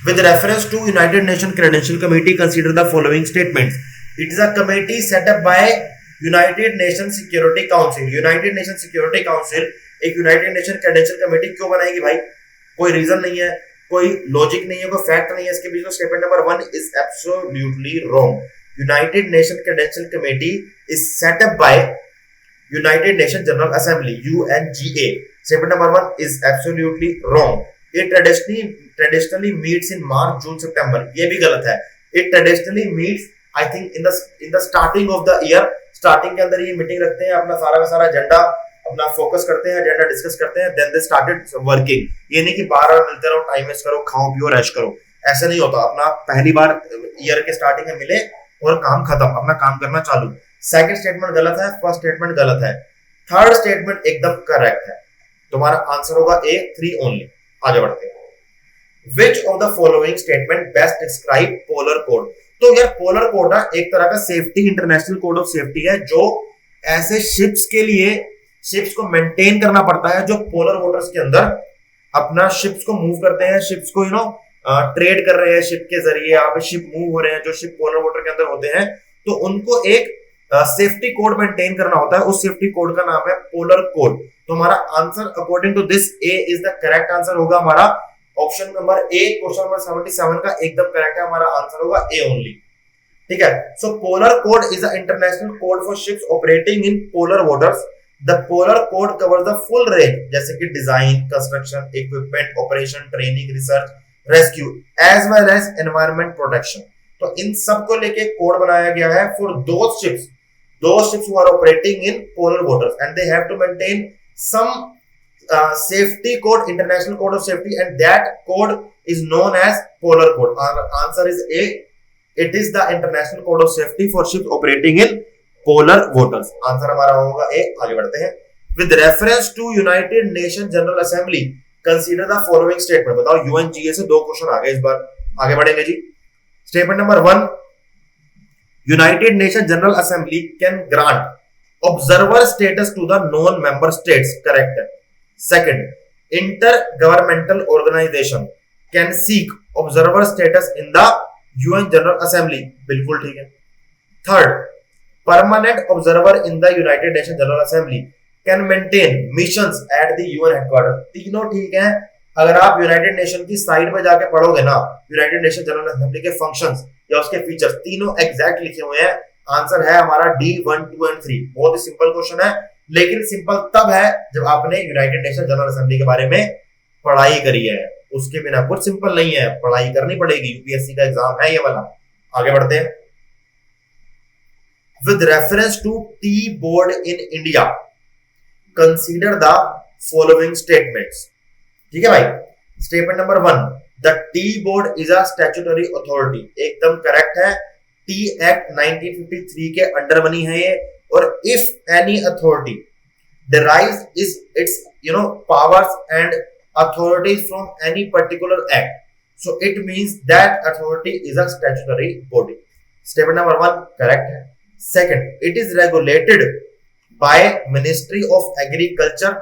With reference to United Nations Credential Committee, consider the following statements. It is a committee set up by United Nations Security Council. United Nations Security Council एक United Nations Credential Committee क्यों बनाएगी भाई? कोई reason नहीं है, कोई logic नहीं है, कोई फैक्ट नहीं है इसके बीच में. Statement number 1 is absolutely wrong. United Nations Credential Committee is set up by United Nations General Assembly UNGA. Statement number 1 is absolutely wrong. It traditionally meets in March, June, September. ये भी गलत है. It traditionally meets, I think, in the starting of the year. Starting के अंदर ये meeting रखते हैं, अपना सारा का सारा एजेंडा अपना फोकस करते हैं, एजेंडा डिस्कस करते हैं. Then they started working. ये नहीं कि बार बार मिलते रहो, टाइम वेस्ट करो, खाओ पियो, रैश करो. ऐसा नहीं होता. अपना पहली बार ईयर के स्टार्टिंग में मिले और काम खत्म, अपना काम करना चालू. सेकंड स्टेटमेंट गलत है, फर्स्ट स्टेटमेंट गलत है, थर्ड स्टेटमेंट एकदम करेक्ट है. तुम्हारा आंसर होगा A, 3 ओनली. आगे बढ़ते हैं. Which of the following statement best describe polar code? तो यार पोलर कोड ना एक तरह का safety, international code of safety है जो ऐसे शिप्स के लिए, शिप्स को मेंटेन करना पड़ता है जो पोलर वाटर्स के अंदर अपना शिप्स को मूव करते हैं, शिप्स को ट्रेड कर रहे हैं, शिप के जरिए यहाँ पे शिप मूव हो रहे हैं, जो शिप पोलर वाटर के अंदर होते हैं, तो उनको एक सेफ्टी कोड मेंटेन करना होता है. उस सेफ्टी कोड का नाम है पोलर कोड. तो हमारा answer according to this A is the correct answer होगा. हमारा option number A, question number 77 का एकदम करेक्ट है. हमारा आंसर होगा ए ओनली. ठीक है. So polar code is a international code for ships operating in polar waters. The polar code covers the full range, जैसे कि design, construction, equipment, operation, training, research, rescue as well as environment protection. तो इन सब को लेके code बनाया गया है for those ships who are operating in polar waters, and they have to maintain some safety code, international code of safety, and that code is known as polar code. Our answer is A. It is the international code of safety for ships operating in polar waters. Answer हमारा होगा A. आगे बढ़ते हैं. With reference to United Nations General Assembly, consider the following statement. बताओ, UNGA से 2 question आ गए इस बार. आगे बढ़ेंगे जी. Statement number 1, United Nations General Assembly can grant observer status to the non-member states. Correct. Second, intergovernmental organization can seek observer status in the UN General Assembly. बिल्कुल ठीक है. Third, permanent observer in the United Nations General Assembly can maintain missions at the UN headquarters. तीनों ठीक है. अगर आप United nation की site पे जाके पढ़ोगे ना, यूनाइटेड नेशन जनरल असेंबली के फंक्शंस या उसके फीचर्स तीनों एग्जैक्ट लिखे हुए हैं. आंसर है हमारा D, 1, 2 एंड 3. बहुत ही सिंपल क्वेश्चन है, लेकिन सिंपल तब है जब आपने यूनाइटेड नेशन जनरल असेंबली के बारे में पढ़ाई करी है. उसके बिना कुछ सिंपल नहीं है, पढ़ाई करनी पड़ेगी. यूपीएससी का एग्जाम है ये वाला. आगे बढ़ते हैं. With reference to tea board in India, consider the following statements. ठीक है भाई. Statement number 1, the tea board is a statutory authority. एकदम करेक्ट है. टी एक्ट 1953 के अंडर बनी है ये. और if any authority derives its powers and authorities from any particular act, so it means that authority is a statutory body. Statement number 1 correct है. Second, it is regulated by Ministry of Agriculture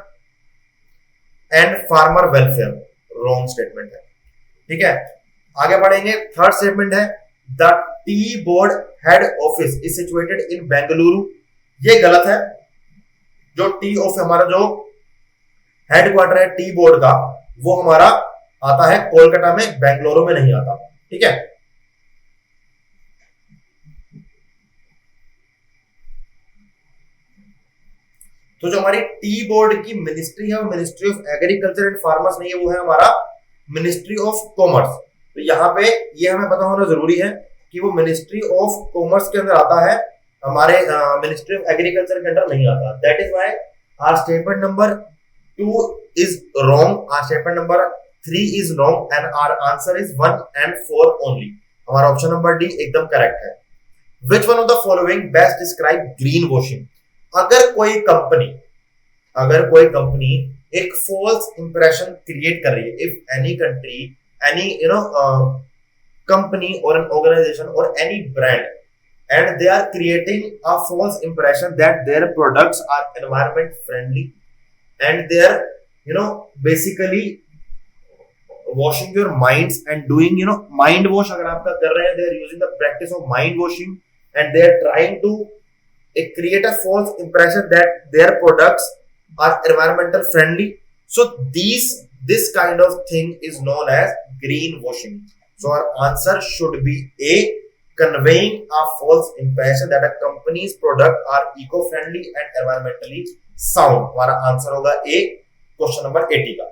and Farmer Welfare. Wrong statement है. ठीक है. आगे बढ़ेंगे. Third statement है, the tea board head office is situated in Bengaluru. ये गलत है. जो टी ऑफ हमारा जो हेडक्वार्टर है टी बोर्ड का, वो हमारा आता है कोलकाता में, बेंगलुरु में नहीं आता. ठीक है. तो जो हमारी टी बोर्ड की मिनिस्ट्री है वो ministry of agriculture and farmers नहीं है, वो है हमारा मिनिस्ट्री ऑफ कॉमर्स. तो यहाँ पे ये हमें पता होना जरूरी है कि वो मिनिस्ट्री ऑफ कॉमर्स के अंदर आता है, हमारे मिनिस्ट्री ऑफ एग्रीकल्चर के अंदर नहीं आता. That is why our statement number 2 is wrong, our statement number 3 is wrong and our answer is 1 and 4 only. हमारा ऑप्शन नंबर डी एकदम करेक्ट है. Which one of the following best describe green washing. अगर कोई company एक false impression create कर रही है, if any country, any company और एन ऑर्गेनाइजेशन और any brand, and they are creating a false impression that their products are environment friendly and they are basically washing your minds and doing mind wash अगर आपका कर रहे हैं, they are using the practice of mind washing and they are trying to create a false impression that their products are environmental friendly. So this kind of thing is known as greenwashing. So our answer should be A, conveying a false impression that a company's product are eco-friendly and environmentally sound. हमारा answer होगा A, question number 80 का.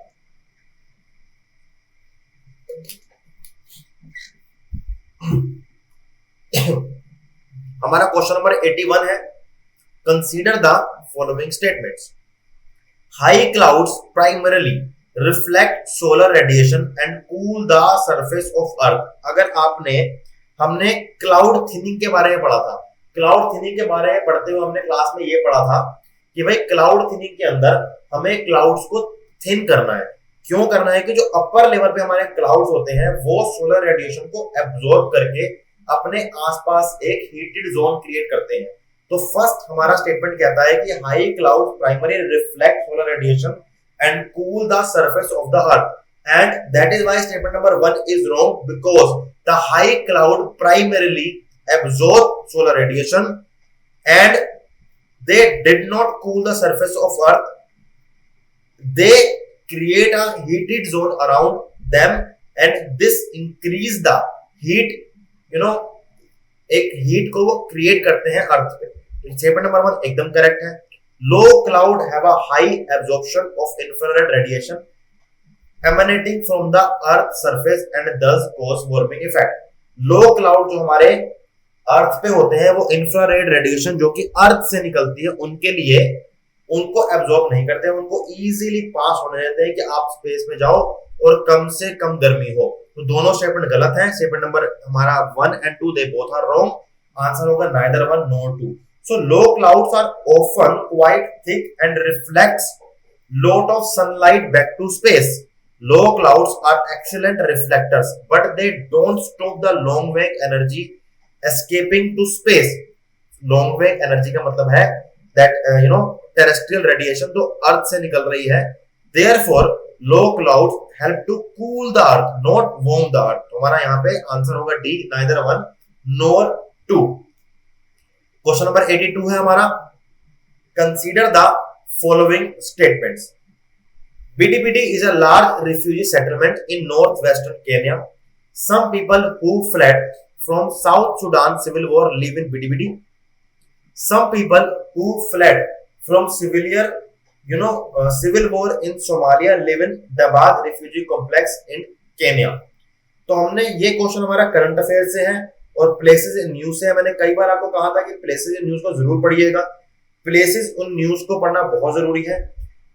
हमारा question number 81 है. Consider the following statements. High clouds primarily reflect solar radiation and cool the surface of earth. अगर हमने cloud thinning के बारे में पढ़ा था. क्लाउड थिनिंग के बारे में पढ़ते हुए हमने क्लास में ये पढ़ा था कि भाई क्लाउड थिनिंग के अंदर हमें क्लाउड्स को थिन करना है. क्यों करना है कि जो अपर लेवल पे हमारे क्लाउड्स होते हैं वो सोलर रेडिएशन को एब्जॉर्ब करके अपने आसपास एक हीटेड जोन क्रिएट करते हैं. तो फर्स्ट हमारा स्टेटमेंट कहता है कि high cloud primary reflect solar radiation and cool the surface of the earth, and that is why statement number 1 is wrong, because the high cloud primarily absorb solar radiation and they did not cool the surface of earth. They create a heated zone around them and this increase the heat, एक heat को वो create करते हैं अर्थ पे. Statement number 1 एकदम correct है. Low cloud have a high absorption of infrared radiation emanating from the earth surface and thus cause warming effect. Low cloud जो हमारे अर्थ पे होते हैं वो इंफ्रारेड रेडिएशन जो कि अर्थ से निकलती है उनके लिए उनको एब्जॉर्ब नहीं करते हैं, उनको इजीली पास होने देते हैं कि आप स्पेस में जाओ और कम से कम गर्मी हो. तो दोनों स्टेटमेंट गलत हैं. स्टेटमेंट नंबर हमारा 1 and 2 they both are wrong. Answer होगा neither 1 nor 2. So low clouds are often quite thick and reflects lot of sunlight back to space. Low clouds are excellent reflectors but they don't stop the long wave energy escaping to space. Long wave energy का मतलब है that terrestrial radiation जो अर्थ से निकल रही है. Therefore low clouds help to cool the earth, not warm the earth. तो हमारा यहाँ पे आंसर होगा D, neither 1 nor 2. Question number 82 है हमारा. Consider the following statements. BDBD is a large refugee settlement in northwestern Kenya. Some people who fled from South Sudan civil war live in BDBD. Some people who fled from civil war in Somalia live in Dadaab refugee complex in Kenya. तो हमने ये question हमारा current affair से है और places in news से है. मैंने कई बार आपको कहा था कि प्लेसेस इन न्यूज को जरूर पढ़िएगा. प्लेसेस उन न्यूज को पढ़ना बहुत जरूरी है.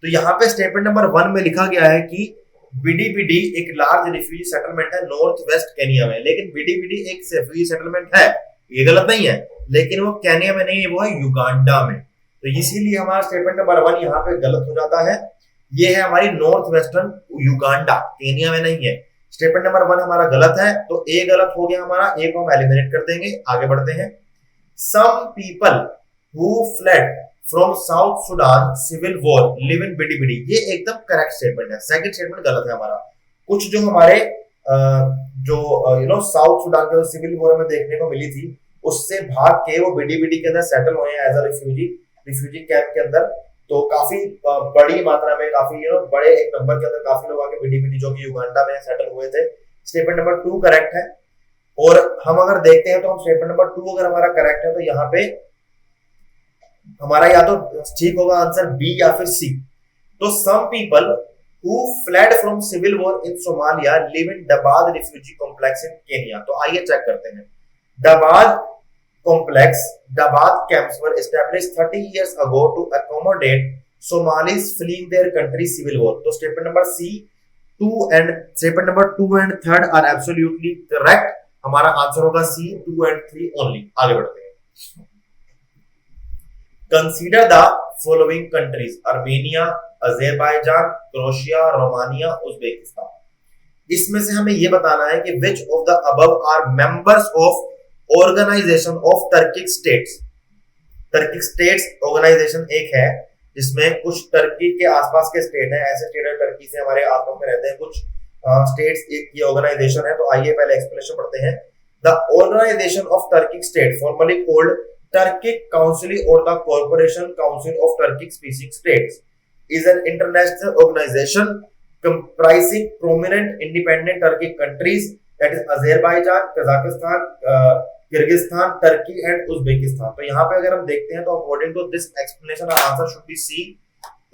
तो यहाँ पे स्टेटमेंट नंबर 1 में लिखा गया है कि बीडीबीडी एक लार्ज रिफ्यूजी सेटलमेंट है नॉर्थ वेस्ट केनिया में. लेकिन बीडीबीडी एक रिफ्यूजी सेटलमेंट है, ये गलत नहीं है, लेकिन वो केनिया में नहीं है, वो है युगांडा में. तो इसीलिए हमारा स्टेटमेंट नंबर 1 यहाँ पे गलत हो जाता है. ये है हमारी नॉर्थ वेस्टर्न युगांडा, केनिया में नहीं है. स्टेटमेंट नंबर 1 हमारा गलत है, तो ए गलत हो गया हमारा. ए को हम एलिमिनेट कर देंगे. आगे बढ़ते हैं. Some people who fled from South Sudan civil war live in Bidibidi, ये एकदम करेक्ट स्टेटमेंट है. सेकंड स्टेटमेंट गलत है हमारा. कुछ जो हमारे साउथ सुडान के सिविल वॉर में देखने को मिली थी उससे भाग के वो बीडीबीडी के अंदर सेटल हुए हैं एज अ रिफ्यूजी कैंप के अंदर. तो काफी बड़ी मात्रा में, काफी बड़े एक नंबर के अंदर काफी लोग आके बीडीबीडी जो कि युगांडा में सेटल हुए थे. स्टेटमेंट नंबर 2 करेक्ट है. और हम अगर देखते हैं तो हम स्टेटमेंट नंबर 2 अगर हमारा करेक्ट है तो यहाँ पे हमारा या तो ठीक होगा आंसर बी या फिर सी. तो some people who fled from civil war in Somalia live in Dadaab refugee complex in Kenya. तो आइए चेक करते हैं. Dadaab complex, Dabat camps were established 30 years ago to accommodate Somalis fleeing their country's civil war. So statement number C, 2 and 3 are absolutely correct. हमारा answer होगा C, 2 and 3 only. आगे बढ़ते हैं. Consider the following countries: Armenia, Azerbaijan, Croatia, Romania, Uzbekistan. इसमें से हमें ये बताना है कि which of the above are members of Organization of Turkic States. Turkic States Organization एक है जिसमें कुछ टर्की के आसपास के स्टेट हैं. ऐसे स्टेट है टर्की से हमारे आसपास में रहते हैं कुछ स्टेट्स की ऑर्गेनाइजेशन है, तो आइए पहले एक्सप्लेनेशन पढ़ते हैं। The organisation of Turkic state formerly called Turkic council और the corporation council of Turkic speaking states is an international organization comprising prominent independent Turkic countries, that is Azerbaijan, Kazakhstan, Kyrgyzstan, Turkey and Uzbekistan। तो यहाँ पे अगर हम देखते हैं तो according to this explanation our answer should be C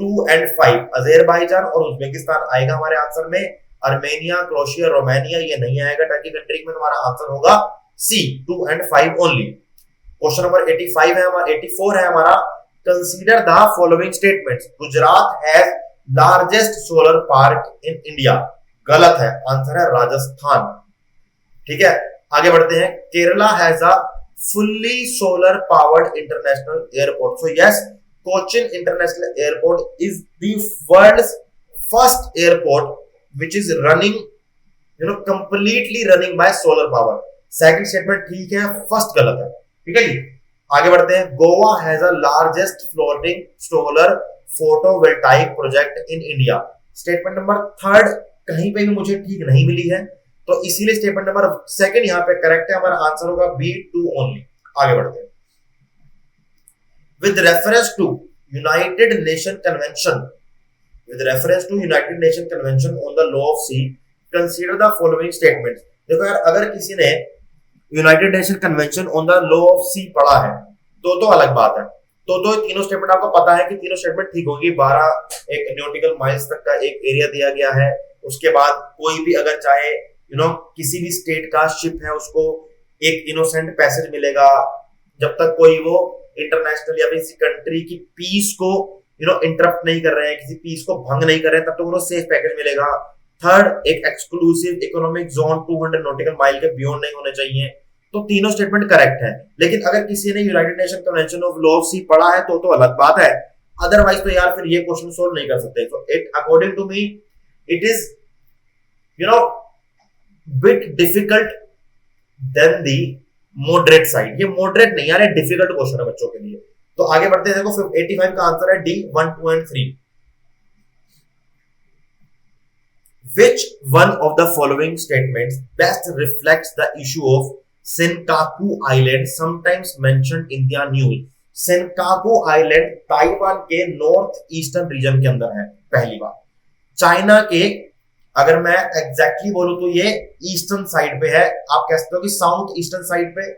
2 and 5। Azerbaijan और Uzbekistan आएगा हमारे आंसर में। अर्मेनिया, क्रोशिया, रोमानिया ये नहीं आएगा टर्की कंट्री में। तुम्हारा आंसर होगा C 2 and 5 only. Question number 85 है हमारा, 84 है हमारा। Consider the following statements। Gujarat has largest solar park in India। गलत है, आंसर है राजस्थान। ठीक है, आगे बढ़ते हैं। Kerala has a fully solar powered international airport। So yes, Cochin International Airport is the world's first airport which is running, completely running by solar power। Second statement ठीक है, फर्स्ट गलत है। ठीक है जी, आगे बढ़ते हैं। Goa has a largest floating solar photovoltaic project in India. Statement number third कहीं पे भी मुझे ठीक नहीं मिली है, तो इसीलिए स्टेटमेंट नंबर सेकंड यहाँ पे करेक्ट है। हमारा आंसर होगा बी 2 ओनली। आगे बढ़ते हैं। With reference to United Nation convention, with reference to United Nation convention on the law of sea, consider the following statements. देखो यार, अगर किसी ने United Nation convention on the law of sea पढ़ा है तो अलग बात है। तो तीनों स्टेटमेंट आपको पता है कि तीनों स्टेटमेंट ठीक होगी। 12 एक न्यूटिकल माइल्स तक का एक एरिया दिया गया है। उसके बाद कोई भी अगर चाहे किसी भी स्टेट का शिप है उसको एक इनोसेंट पैसेज मिलेगा जब तक कोई वो इंटरनेशनल या किसी कंट्री की पीस को इंटरप्ट नहीं कर रहे हैं, किसी पीस को भंग नहीं कर रहे हैं, तब तक उनको सेफ पैकेज मिलेगा। थर्ड, एक exclusive economic zone 200 nautical mile के बियॉन्ड नहीं होने चाहिए। तो तीनों स्टेटमेंट करेक्ट है। लेकिन अगर किसी ने United Nation convention of law of sea पढ़ा है तो अलग बात है, अदरवाइज तो यार फिर ये क्वेश्चन सोल्व नहीं कर सकते। तो it according to me it is bit difficult then the moderate side. ये मॉडरेट नहीं यार, ये डिफिकल्ट क्वेश्चन है बच्चों के लिए। तो आगे बढ़ते हैं। देखो 85 का आंसर है D 1, 2 and 3। Which one of the following statements best reflects the issue of Senkaku Island sometimes mentioned in the news? Senkaku Island Taiwan के नॉर्थ ईस्टर्न रीजन के अंदर है। पहली बात, चाइना के अगर मैं एग्जैक्टली बोलूं तो ये ईस्टर्न साइड पे है। आप कह सकते हो कि साउथ ईस्टर्न साइड पे,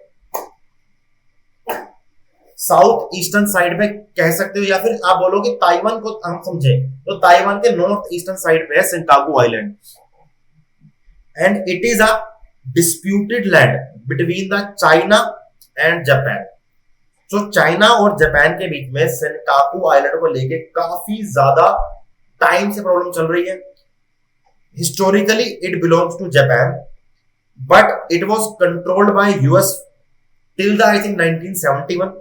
साउथ ईस्टर्न साइड पे कह सकते हो, या फिर आप बोलो कि ताइवान को हम समझे तो ताइवान के नॉर्थ ईस्टर्न साइड पे है Senkaku island. And it is a disputed land between the China and Japan. तो चाइना और जापान के बीच में सेंकाकू आइलैंड को लेके काफी ज्यादा टाइम से प्रॉब्लम चल रही है। Historically it belongs to Japan but it was controlled by US till the I think 1971।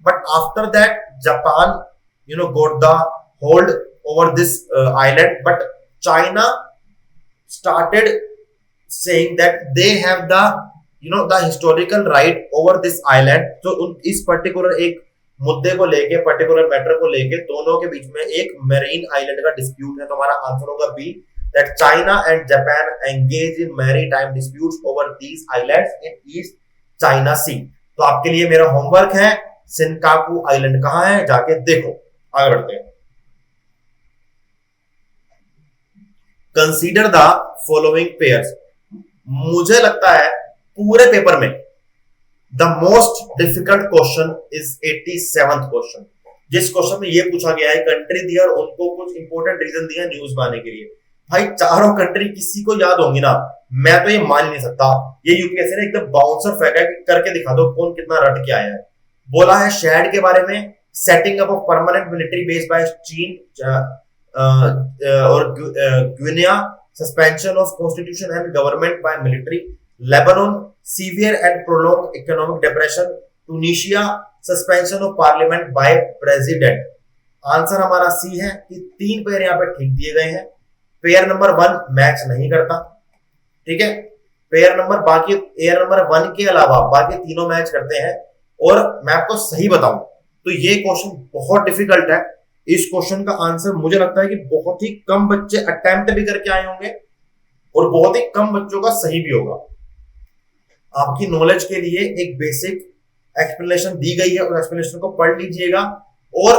But after that, Japan, got the hold over this island. But China started saying that they have the, the historical right over this island. So इस particular एक मुद्दे को लेके, particular matter को लेके दोनों के बीच में एक marine island का dispute है। तो हमारा आंसर होगा B, that China and Japan engage in maritime disputes over these islands in East China Sea। तो आपके लिए मेरा होमवर्क है, सेंकाकू आइलैंड कहां है जाके देखो। आगे बढ़ते हैं। Consider the following pairs. मुझे लगता है पूरे पेपर में the most difficult question is 87th question, जिस क्वेश्चन में ये पूछा गया है कंट्री दिया और उनको कुछ इंपॉर्टेंट रीजन दिया न्यूज में आने के लिए। भाई चारों कंट्री किसी को याद होंगी ना, मैं तो ये मान ही नहीं सकता। ये यूपीएससी ने एकदम बाउंसर फेंका कि करके दिखा दो कौन कितना रट के आया है। बोला है शेड के बारे में, setting up of permanent military base by चीन और Guinea, suspension of constitution and government by military, Lebanon severe and prolong economic depression, Tunisia suspension of parliament by president. Answer हमारा सी है कि 3 पेयर यहाँ पे ठीक दिए गए हैं। पेयर नंबर 1 मैच नहीं करता, ठीक है। पेयर नंबर बाकी एयर नंबर 1 के अलावा बाकी तीनों मैच करते हैं। और मैं आपको सही बताऊं तो ये क्वेश्चन बहुत डिफिकल्ट है। इस क्वेश्चन का आंसर मुझे लगता है कि बहुत ही कम बच्चे अटेम्प्ट भी करके आए होंगे। और बहुत ही कम बच्चों का सही भी होगा। आपकी नॉलेज के लिए एक बेसिक एक्सप्लेनेशन दी गई है, और एक्सप्लेनेशन को पढ़ लीजिएगा, और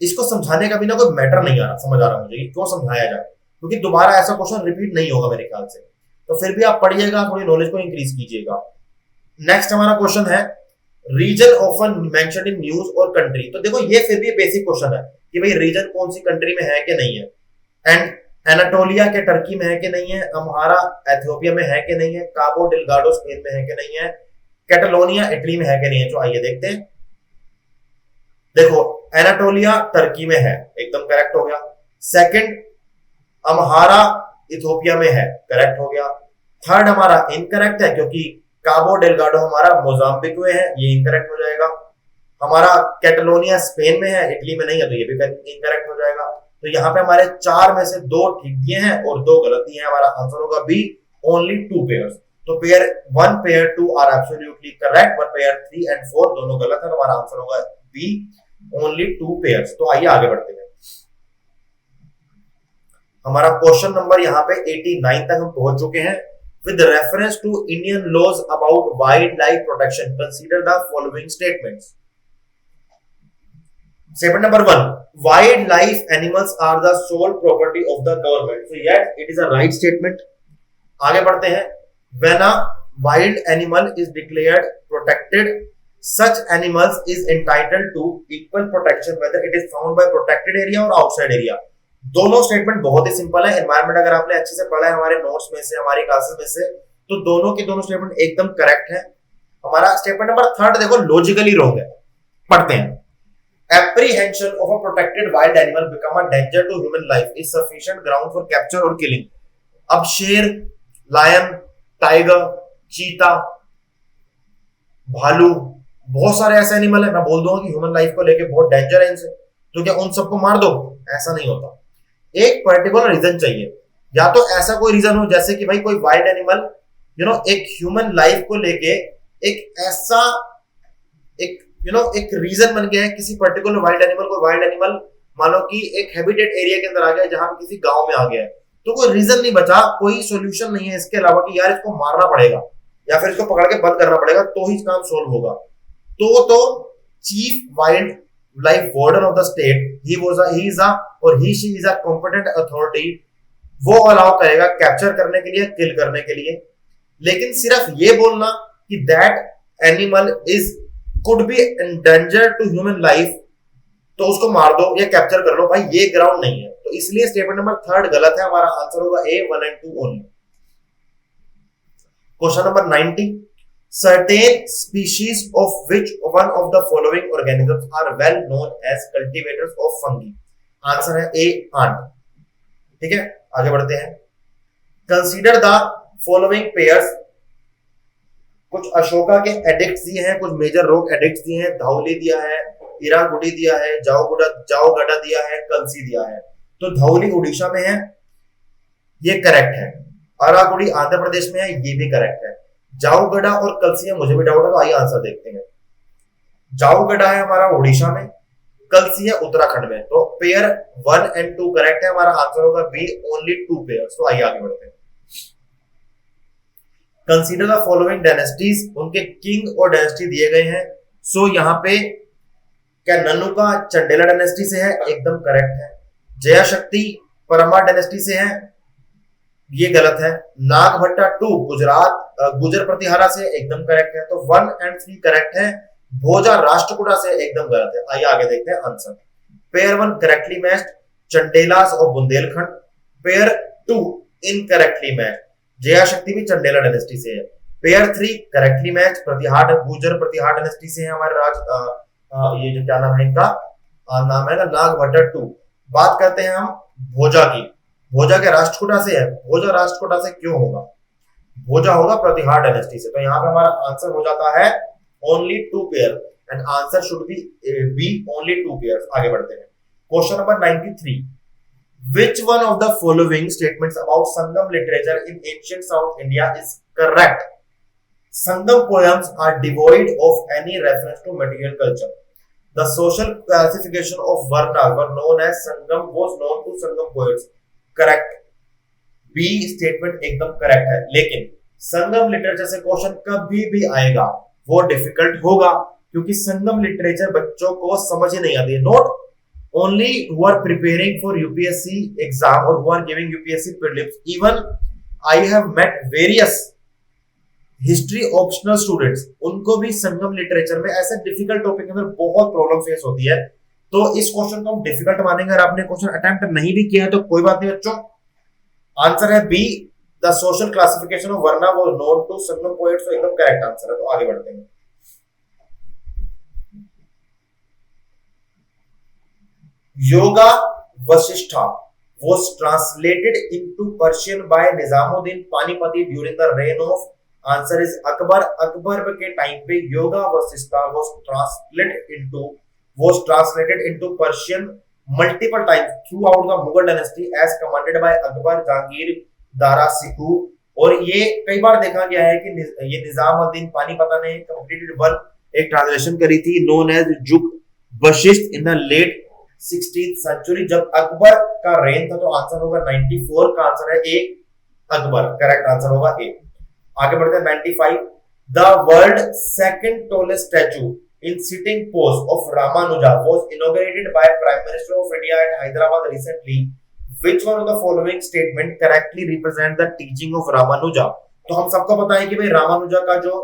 इसको समझाने का भी ना कोई मैटर नहीं आ रहा, समझ आ रहा मुझे क्यों समझाया जाए, क्योंकि दोबारा ऐसा क्वेश्चन रिपीट नहीं होगा मेरे ख्याल से। तो फिर भी आप पढ़िएगा, थोड़ी नॉलेज को इंक्रीज कीजिएगा। नेक्स्ट हमारा क्वेश्चन है region often mentioned in news और कंट्री। तो देखो ये फिर भी बेसिक क्वेश्चन है कि भाई रीजन कौन सी कंट्री में है कि नहीं है, एंड एनाटोलिया के टर्की में है कि नहीं है, अम्हारा एथियोपिया में है कि नहीं है, काबो डेलगाडो स्पेन में है कि नहीं है, कैटलोनिया इटली में है कि नहीं है। तो आइए देखते हैं। देखो एनाटोलिया टर्की में है, एकदम करेक्ट हो गया। सेकंड अम्हारा इथियोपिया में है, करेक्ट हो गया। थर्ड हमारा इनकरेक्ट है क्योंकि काबो डेलगाडो हमारा मोजाम्बिक में है, ये इनकरेक्ट हो जाएगा। हमारा कैटलोनिया स्पेन में है, इटली में नहीं है, तो ये भी इनकरेक्ट हो जाएगा। तो यहाँ पे हमारे 4 में से 2 ठीक दिए हैं और 2 गलत दिए हैं। हमारा आंसर होगा बी, ओनली 2 पेयर्स। तो pair 1 pair 2 are absolutely correct, पर पेयर 3 एंड 4 दोनों गलत है। हमारा आंसर होगा बी, ओनली 2 पेयर्स। तो आइए आगे बढ़ते हैं। हमारा क्वेश्चन नंबर यहाँ पे 89 तक हम पहुंच चुके हैं। With reference to Indian laws about wildlife protection consider the following statements. Statement number 1, wildlife animals are the sole property of the government. So yet it is a right statement. आगे बढ़ते हैं। When a wild animal is declared protected, such animals is entitled to equal protection whether it is found by protected area और outside area. दोनों statement बहुत ही simple है। Environment अगर आपने अच्छे से पढ़ा है हमारे नोट्स में से, हमारी क्लासेस में से, तो दोनों के दोनों स्टेटमेंट एकदम करेक्ट है। हमारा स्टेटमेंट नंबर 3 देखो लॉजिकली रॉन्ग है, पढ़ते हैं। Apprehension of a protected wild animal become a danger to human life is sufficient ground for capture or killing. अब शेर, लायन, टाइगर, चीता, भालू, बहुत सारे ऐसे एनिमल है, मैं बोल दूंगा कि ह्यूमन लाइफ को लेके बहुत डेंजर है इनसे, तो क्या उन सबको मार दो? ऐसा नहीं होता। एक पर्टिकुलर रीजन चाहिए, या तो ऐसा कोई रीजन हो जैसे कि भाई कोई वाइल्ड एनिमल एक ह्यूमन लाइफ को लेके एक ऐसा एक रीजन बन गया है, किसी पर्टिकुलर वाइल्ड एनिमल को, वाइल्ड एनिमल मानो कि एक हैबिटेट एरिया के अंदर आ गया जहां किसी गांव में आ गया है, तो कोई रीजन नहीं बचा, कोई सॉल्यूशन नहीं है इसके अलावा कि यार इसको मारना पड़ेगा या फिर इसको पकड़ के बंद करना पड़ेगा तो ही काम सोल्व होगा। तो chief wild life warden of the state he is a competent authority, वो अलाउ करेगा कैप्चर करने के लिए, किल करने के लिए। लेकिन सिर्फ ये बोलना कि that animal is could be endanger to human life, तो उसको मार दो या कैप्चर कर लो, भाई ये ग्राउंड नहीं है। तो इसलिए स्टेटमेंट नंबर 3 गलत है। हमारा आंसर होगा ए, 1 and 2 only. Question number 90, certain species of which one of the following organisms are well known as cultivators of fungi? Answer है ए, ant। ठीक है, आगे बढ़ते हैं। Consider the following pairs. कुछ अशोका के एडिक्ट्स दिए हैं, कुछ मेजर रोग एडिक्ट्स दिए हैं। धौली दिया है, इरागुडी दिया है, जाओगड़ा दिया है, कलसी दिया है। तो धौली उड़ीसा में है, ये करेक्ट है। अरागुड़ी आंध्र प्रदेश में है, ये भी करेक्ट है। जाओगड़ा और कलसी मुझे भी डाउट है, तो आइए आंसर देखते हैं। जाओगड़ा है हमारा उड़ीसा में, कलसी है उत्तराखंड में। तो पेयर 1 and 2 करेक्ट है। हमारा आंसर होगा बी, ओनली 2 पेयर्स। तो आइए आगे बढ़ते हैं। कंसीडर द फॉलोइंग डायनेस्टीज, उनके किंग और डायनेस्टी दिए गए हैं। सो यहाँ पे क्या नन्नू का चंडेला डायनेस्टी से है? एकदम करेक्ट है। जया शक्ति परमार डायनेस्टी से है, ये गलत है। नागभट्टा 2 गुजरात गुजर प्रतिहारा से, एकदम करेक्ट है। तो 1 and 3 करेक्ट है। भोजा राष्ट्रकूटा से एकदम गलत है। आइए आगे देखते हैं answer. Pair 1 correctly matched, Chandelas और Bundelkhand. Pair 2 incorrectly matched, Jaya Shakti भी चंडेला डायनेस्टी से है। पेयर 3 करेक्टली मैच, प्रतिहार गुजर प्रतिहार डायनेस्टी से है हमारे ये जो क्या नाम है इनका, नाम है ना नागभट्टा 2। बात करते हैं हम भोजा की। भोजा के राष्ट्रकूटा से है। भोजा राष्ट्रकूटा से क्यों होगा? भोजा होगा प्रतिहार डायनेस्टी से। तो यहाँ पे हमारा आंसर हो जाता है only 2 pair and answer should B only 2 pair. आगे बढ़ते हैं। Question number 93, which one of the following statements about Sangam literature in ancient South India is correct? Sangam poems are devoid of any reference to material culture. The social classification of Varnas were known as Sangam was known to Sangam poets. Correct. B statement एकदम correct है, लेकिन संगम literature से question कभी भी आएगा वो difficult होगा, क्योंकि संगम लिटरेचर बच्चों को समझ ही नहीं आती है। Not only who are preparing for UPSC exam और who are giving UPSC prelims, even I have met various history optional students, उनको भी संगम लिटरेचर में ऐसे डिफिकल्ट टॉपिक के अंदर बहुत प्रॉब्लम फेस होती है। तो इस क्वेश्चन को हम डिफिकल्ट मानेंगे। अगर आपने क्वेश्चन अटेम्प्ट नहीं भी किया है तो कोई बात नहीं बच्चों, आंसर है B, the social classification of varna was known to Sangam poets, तो एकदम करेक्ट आंसर है। तो आगे बढ़ते हैं। Yoga Vasishtha was translated into Persian by Nizamuddin Panipati during the reign of, answer is Akbar. Akbar के टाइम पे yoga Vasishtha was translated into Persian multiple times throughout the Mughal dynasty as commanded by Akbar, Jahangir, Dara Sikhu। और ये कई बार देखा गया है कि ये निजामुद्दीन पानीपत ने कंप्लीटेड वन एक ट्रांसलेशन करी थी known as Jug Vasishtha in the late 16th century, जब अकबर का रेन था। तो आंसर होगा 94 का आंसर है ए, अकबर। करेक्ट आंसर होगा ए। आगे बढ़ते हैं 95। The world second tallest statue in sitting pose of Ramanuja was inaugurated by prime minister of India at Hyderabad recently, which one of the following statement correctly represent the teaching of Ramanuja. तो हम सबको पता है कि भाई रामानुजा का जो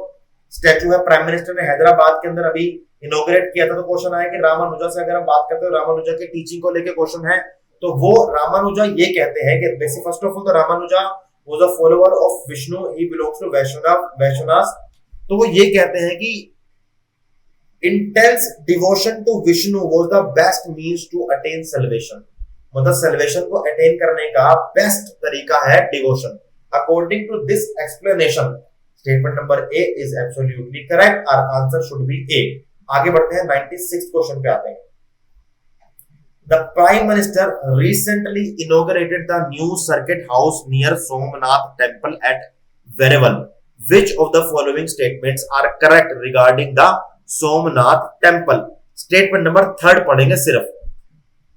स्टैचू है प्राइम मिनिस्टर ने हैदराबाद के अंदर अभी इनॉग्रेट किया था। तो क्वेश्चन आया कि रामानुजा से अगर हम बात करते हो, रामानुजा के टीचिंग को लेके क्वेश्चन है, तो वो रामानुजा ये कहते हैं कि बेसिक फर्स्ट ऑफ ऑल तो Ramanuja was a follower of Vishnu, he belongs to Vaishnavas. तो वो ये कहते हैं कि intense devotion to Vishnu was the best means to attain salvation, मतलब सल्वेशन को अटेन करने का बेस्ट तरीका है devotion. According to this explanation statement number A is absolutely correct, our answer should be A. आगे बढ़ते हैं 96 क्वेश्चन पे आते हैं। The Prime Minister recently inaugurated the new circuit house near Somnath Temple at Vereval. Which of the following statements are correct regarding the Somnath Temple? Statement number 3 पढ़ेंगे सिर्फ।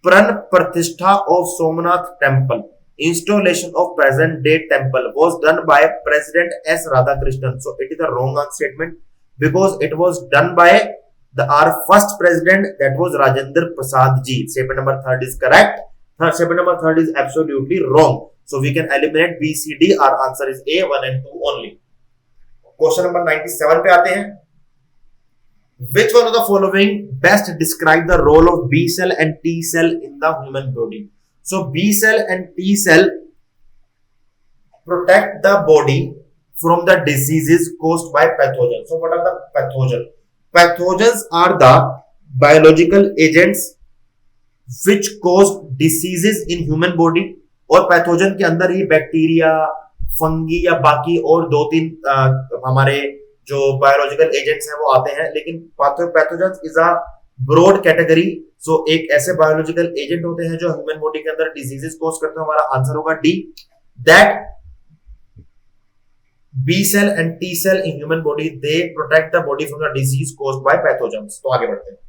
Pran Pratishtha of Somnath Temple, installation of present day temple was done by President S. Radhakrishnan. So it is a wrong statement because it was done by our first president, that was Rajendra Prasad ji. Statement number 3 is correct. Statement number 3 is absolutely wrong. So we can eliminate B, C, D. Our answer is A, 1 and 2 only. Question number 97 पे आते हैं। Which one of the following best describe the role of B cell and T cell in the human body? So B cell and T cell protect the body from the diseases caused by pathogens. So what are the pathogens? Pathogens are the biological agents which cause diseases in human body। और pathogen के अंदर ही bacteria, fungi या बाकी और 2-3 हमारे जो biological agents हैं वो आते हैं। लेकिन pathogen is a broad category. So एक ऐसे बायोलॉजिकल एजेंट होते हैं जो ह्यूमन बॉडी के अंदर डिजीजेस कॉज करते हैं। हमारा आंसर होगा D, that B cell and T cell in human body, they protect the body from the disease caused by pathogens। तो आगे बढ़ते हैं।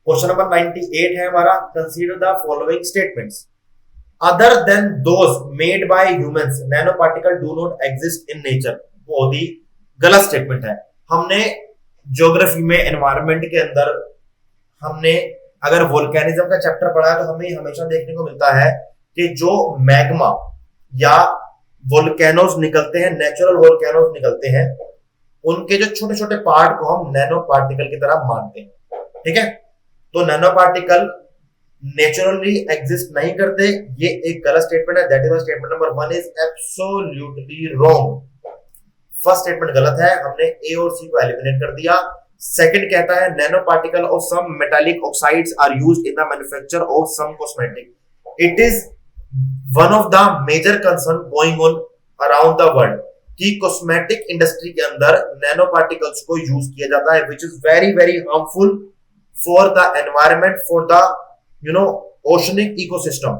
क्वेश्चन नंबर 98 है हमारा। Consider the following statements. Other than those made by humans, nanoparticle do not exist in nature. बहुत ही गलत statement है। हमने ज्योग्राफी में एनवायरनमेंट के अंदर हमने अगर वोल्केनिज्म का चैप्टर पढ़ा है तो हमें हमेशा देखने को मिलता है कि जो मैग्मा या वोल्केनोज निकलते हैं, नेचुरल वोल्केनोज निकलते हैं, उनके जो छोटे छोटे पार्ट को हम नैनो पार्टिकल की तरह मानते हैं। ठीक है, तो नैनो पार्टिकल नेचुरली एग्जिस्ट नहीं करते, ये एक गलत स्टेटमेंट है। That is statement number 1 is absolutely wrong. First statement गलत है, हमने ए और सी को एलिमिनेट कर दिया। सेकंड कहता है nano particle of some metallic oxides are used in the manufacture of some cosmetic. It is one of the major concern going on around the world कि कॉस्मेटिक इंडस्ट्री के अंदर नैनो पार्टिकल्स को use किया जाता है, which is very very harmful for the environment, for the oceanic ecosystem.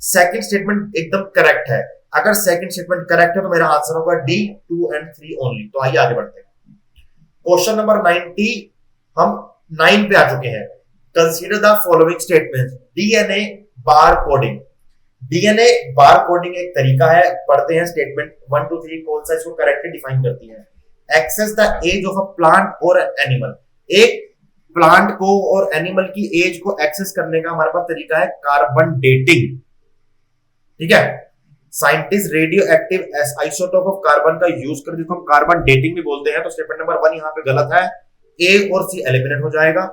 Second statement एकदम correct है। अगर सेकंड स्टेटमेंट करेक्ट है तो मेरा आंसर होगा डी, 2 and 3 ओनली। तो आइए आगे बढ़ते हैं। क्वेश्चन नंबर 90, हम 9 पे आ चुके हैं। Consider the following statement. DNA bar coding, DNA bar coding एक तरीका है, पढ़ते हैं स्टेटमेंट 1 2 3 कौन सा इसको करेक्टली डिफाइन करती है। Assess the age of a plant और एनिमल, एक प्लांट को और एनिमल की एज को एक्सेस करने का हमारे पास तरीका है कार्बन डेटिंग, ठीक है। Scientist radio active isotope of carbon का यूज कर, जिसको हम कार्बन डेटिंग भी बोलते हैं। तो स्टेटमेंट नंबर 1 यहां पे गलत है, ए और सी एलिमिनेट हो जाएगा।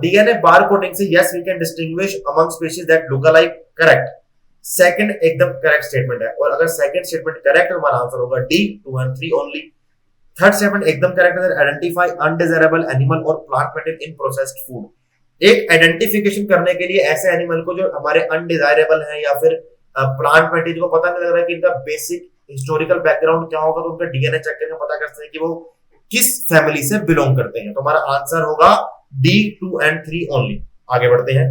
डीएनए बार कोडिंग से yes we can distinguish among species that look alike, correct. Second एकदम करेक्ट स्टेटमेंट है, और अगर सेकंड स्टेटमेंट करेक्ट है हमारा आंसर होगा D 2 and 3 only. Third statement एकदम करेक्ट है, आइडेंटिफाई अनडिजायरेबल एनिमल और plant material in processed food. एक आइडेंटिफिकेशन करने के लिए ऐसे एनिमल को जो हमारे अनडिजायरेबल हैं या फिर प्लांट मटेरियल को पता नहीं लग रहा है कि इनका बेसिक हिस्टोरिकल बैकग्राउंड क्या होगा, तो उनका डीएनए चेक करके पता कर सकते हैं कि वो किस फैमिली से बिलोंग करते हैं। तो हमारा आंसर होगा डी 2 and 3 ओनली। आगे बढ़ते हैं।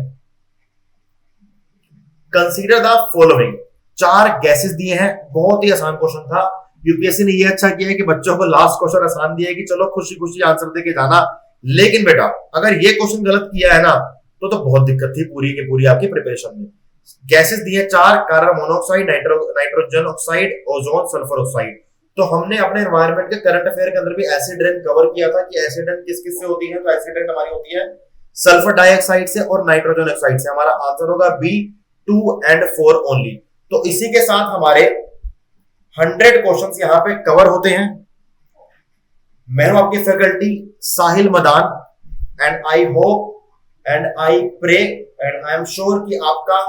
कंसीडर द फॉलोइंग, 4 गैसेस दिए हैं, बहुत ही आसान क्वेश्चन था। यूपीएससी ने ये अच्छा किया है कि बच्चों को लास्ट क्वेश्चन आसान दिया है कि चलो खुशी खुशी आंसर देके जाना, लेकिन बेटा अगर ये क्वेश्चन गलत किया है ना तो बहुत दिक्कत थी पूरी की पूरी आपकी प्रिपरेशन में। गैसेस दिए 4, carbon monoxide, nitrogen oxide, ozone, sulphur oxide. तो हमने अपने एनवायरनमेंट के करंट अफेयर के अंदर भी एसिड रेन कवर किया था कि एसिड रेन किस किस से होती है। तो एसिड रेन हमारी होती है सल्फर डाइऑक्साइड से और नाइट्रोजन ऑक्साइड से। हमारा आंसर होगा बी 2 and 4 ओनली। तो इसी के साथ हमारे 100 क्वेश्चंस यहां पे कवर होते हैं। मैं हूं आपकी faculty Sahil Madan and I hope and I pray and I am sure कि आपका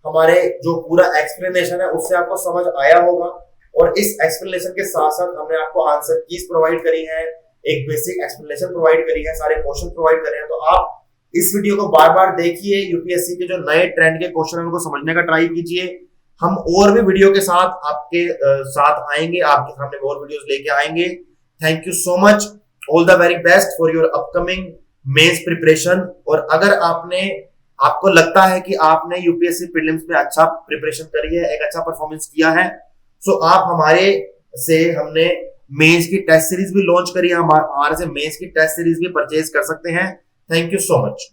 हमारे जो पूरा एक्सप्लेनेशन है उससे आपको समझ आया होगा। और इस एक्सप्लेनेशन के साथ साथ हमने आपको आंसर कीज प्रोवाइड करी है, एक बेसिक एक्सप्लेनेशन प्रोवाइड करी है, सारे क्वेश्चन प्रोवाइड करे हैं। तो आप इस वीडियो को बार बार देखिए, यूपीएससी के जो नए ट्रेंड के क्वेश्चन है उनको समझने का ट्राई कीजिए। हम और भी वीडियो के साथ आपके साथ आएंगे, आपके सामने और वीडियोस लेके आएंगे। Thank you so much, all the very best for your upcoming mains preparation. और अगर आपको लगता है कि आपने यूपीएससी प्रीलिम्स में अच्छा प्रिपरेशन करी है, एक अच्छा परफॉर्मेंस किया है, सो आप हमने मेंस की टेस्ट सीरीज भी लॉन्च करी है, हमारे से मेंस की टेस्ट सीरीज भी परचेज कर सकते हैं। Thank you so much.